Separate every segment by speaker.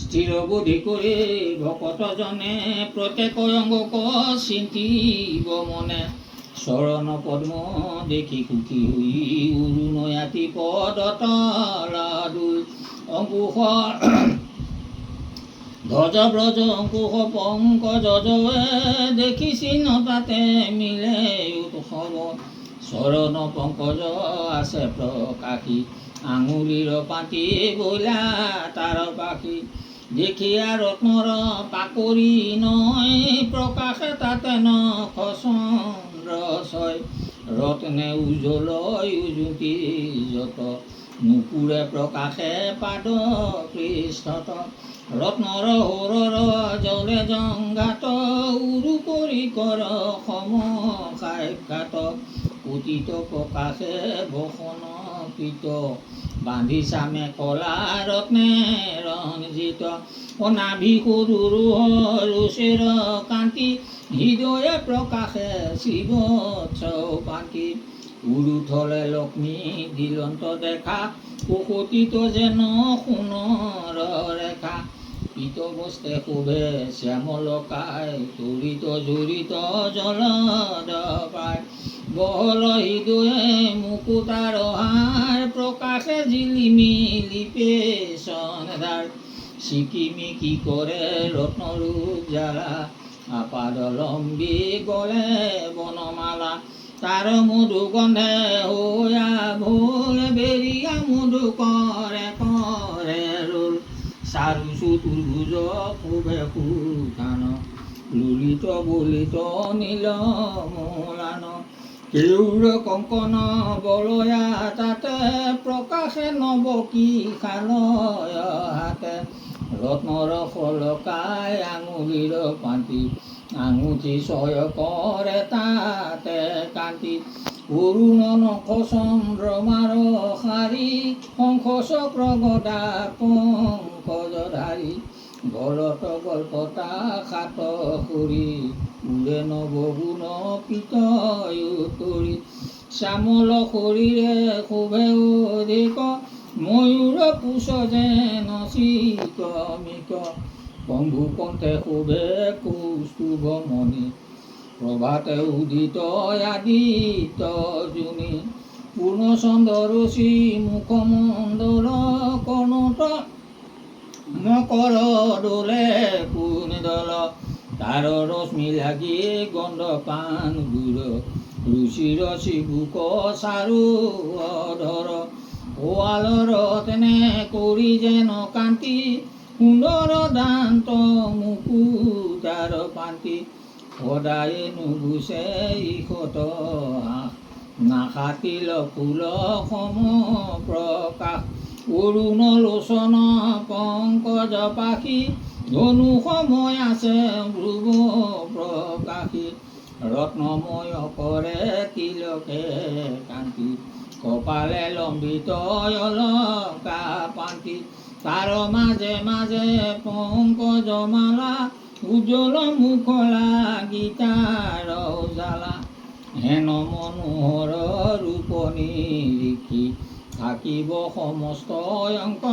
Speaker 1: স্থিৰ বুদ্ধি কৰি ভকতজনে প্ৰত্যেক অংগক চিন্তিব মনে। চৰণ পদ্ম দেখি সুখী হৈ উৰুণয়াতি পদত লাদুল অংকুশ ধ্বজ ব্ৰজ অংকুশ পংকজ দেখি চিহ্ন তাতে মিলে উৎসৱ। চৰণ পংকজ আছে প্ৰকাশী আঙুলিৰ পাতি বইলা তাৰ পাখি। দেখিয়া ৰত্নৰ পাকৰি নয় প্ৰকাশে তাতে নখ চন্দ্ৰ ছয়। ৰত্নে উজ্জ্বল উজুতি যত নুপুৰে প্ৰকাশে পাদ পৃষ্ঠত। ৰত্নৰ হৰৰ জলে জংঘাত উৰু কৰি কৰ সম সাক্ষাৎ। পতিত প্ৰকাশে বসন কৃত বান্ধি চামে কলা ৰত্নে ৰঞ্জিত। নাভি সৰুৰ ৰুচিৰ কান্তি হৃদয়ে প্ৰকাশে শিৱৎস পান্তি। উৰুথলে লক্ষ্মী দিলন্ত দেখা সুশোতিত যেন সোণৰ ৰেখা। পীত বস্ত্ৰে শোভে শ্যামলকায় তৰিত জড়িত জলদ পায়। বহল হৃদয়ে মুকুতাৰ হাৰ প্ৰকাশে জিলিমিলি পেশন ধাৰ। চিকিমিকি কৰে ৰত্নৰূপ জ্বালা আপাদলম্বী গলে বনমালা। তাৰ মধু গন্ধে হৈয়া ভোল বেৰিয়া মধু কৰে কৰে ৰোল। চাৰু চতুৰ্ভুজ শোভে সুধান ললিত বলিত নীল মলান। কেউৰ কংকন বলয়া তাতে প্ৰকাশে নৱ কি শালয় হাতে। ৰত্নৰ শলকাই আঙুলিৰ পাতি আঙুঠি ছয় কৰে তাতে কান্তি। অৰুণ নখ চন্দ্ৰমাৰ শাৰী শংখ চক্ৰ গদা পংকজধাৰী। গলত গল্পতা সাত সৰি উৰে নৱগুণ পীত উতৰি। শ্যামল শৰীৰে শোভে অধিক ময়ূৰ পুছ যেন চিকমিক। কম্ভু কণ্ঠে শোভে কৌস্তুভ মণি প্ৰভাতে উদিত আদিত জুনি। পূৰ্ণচন্দ্ৰ ৰচি মুখমণ্ডল কৰ্ণত মকৰ দোলে কুণ্ডল। তাৰ ৰশ্মি লাগি গন্ধ পান গুৰ ৰুচিৰ চিবুক চাৰু অধৰ। শোৱালৰ তেনে কৰি যেন কান্তি সুন্দৰ দান্ত মুকুতাৰ পান্তি। সদায়ে নুগুচে ঈষত হাস নাসাতিল ফুল সম প্ৰকাশ। অৰুণ লোচন পংকজ পাখি ধনু সময় আছে ধ্ৰুৱ প্ৰকাশী। ৰত্নময় কৰে তিলকে কান্তি কপালে লম্বিত অলকা পান্তি। তাৰ মাজে মাজে পংকজ মালা উজ্জ্বল মুখলা গীতাৰ উজালা। হেন মনোহৰ ৰূপ নিৰিখি থাকিব সমস্ত অংক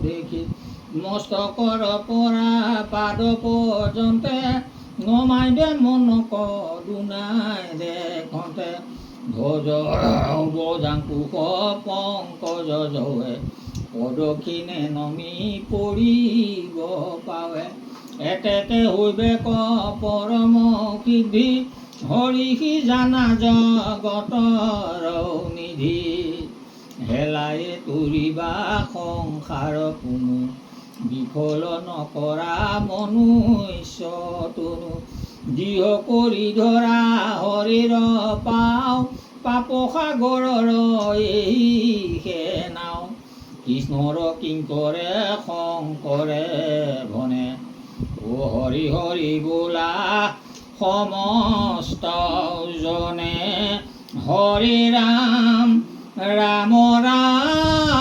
Speaker 1: দেখি। মস্তকৰ পৰা পাদ পৰ্যন্তে নমাই দে মনক দুনাই দেখোঁতে। ধ্বজ বজাংকুশ পংকজ জৱে পদক্ষিণে নমি পৰিব পাৱে। এতেকে হৈবেক পৰম সিদ্ধি হৰিষি জানা জগতৰ নিধি। হেলায়ে তৰিবা সংসাৰ কোনো বিফল নকৰা মনুষ্য তনু। দিহ কৰি ধৰা হৰিৰ পাও পাপ সাগৰৰ এইহে নাও। কৃষ্ণৰ কিংকৰে শংকৰে ভনে ও হৰি হৰি বোলা সমস্ত জনে। হৰি ৰাম ৰাম ৰাম